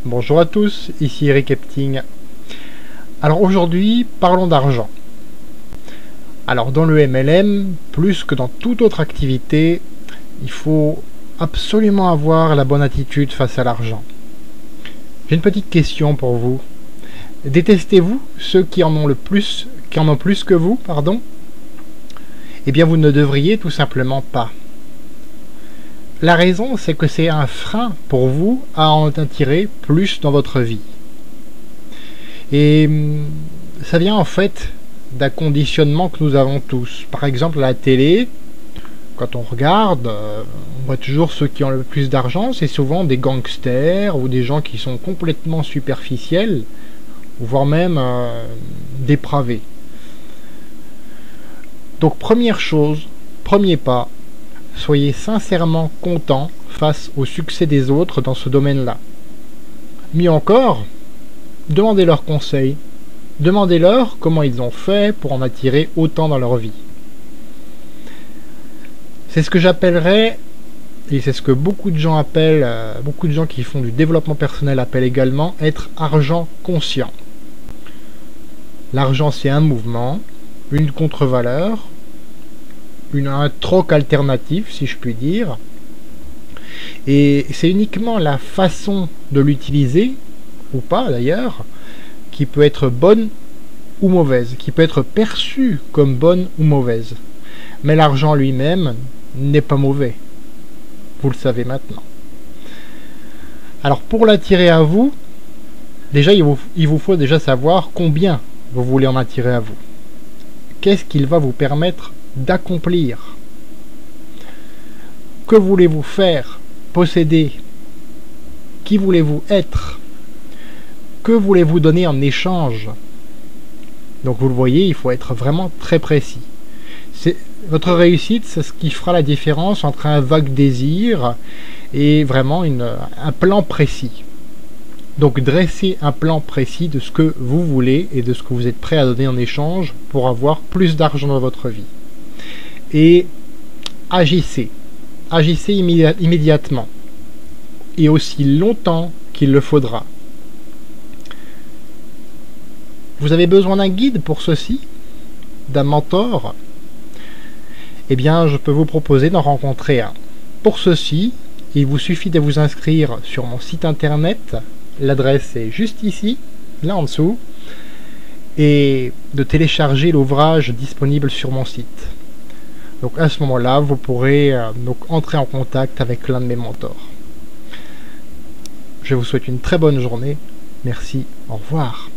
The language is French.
Bonjour à tous, ici Eric Epting. Alors aujourd'hui, parlons d'argent. Alors dans le MLM, plus que dans toute autre activité, il faut absolument avoir la bonne attitude face à l'argent. J'ai une petite question pour vous. Détestez-vous ceux qui en ont plus que vous, pardon? Eh bien vous ne devriez tout simplement pas. La raison, c'est que c'est un frein pour vous à en attirer plus dans votre vie. Et ça vient en fait d'un conditionnement que nous avons tous. Par exemple, à la télé, quand on regarde, on voit toujours ceux qui ont le plus d'argent, c'est souvent des gangsters ou des gens qui sont complètement superficiels, voire même dépravés. Donc première chose, premier pas, soyez sincèrement content face au succès des autres dans ce domaine-là. Mieux encore, demandez-leur conseil. Demandez-leur comment ils ont fait pour en attirer autant dans leur vie. C'est ce que j'appellerais, et c'est ce que beaucoup de gens appellent, beaucoup de gens qui font du développement personnel appellent également être argent conscient. L'argent, c'est un mouvement, une contre-valeur, un troc alternatif, si je puis dire. Et c'est uniquement la façon de l'utiliser, ou pas d'ailleurs, qui peut être bonne ou mauvaise, qui peut être perçue comme bonne ou mauvaise. Mais l'argent lui-même n'est pas mauvais. Vous le savez maintenant. Alors pour l'attirer à vous, déjà il vous faut déjà savoir combien vous voulez en attirer à vous. Qu'est-ce qu'il va vous permettre d'accomplir? Que voulez-vous faire, posséder? Qui voulez-vous être? Que voulez-vous donner en échange? Donc vous le voyez, il faut être vraiment très précis. Votre réussite, c'est ce qui fera la différence entre un vague désir et vraiment un plan précis. Donc dressez un plan précis de ce que vous voulez et de ce que vous êtes prêt à donner en échange pour avoir plus d'argent dans votre vie. Et agissez. Agissez immédiatement. Et aussi longtemps qu'il le faudra. Vous avez besoin d'un guide pour ceci? D'un mentor? Eh bien, je peux vous proposer d'en rencontrer un. Pour ceci, il vous suffit de vous inscrire sur mon site internet. L'adresse est juste ici, là en dessous, et de télécharger l'ouvrage disponible sur mon site. Donc à ce moment-là, vous pourrez donc entrer en contact avec l'un de mes mentors. Je vous souhaite une très bonne journée. Merci, au revoir.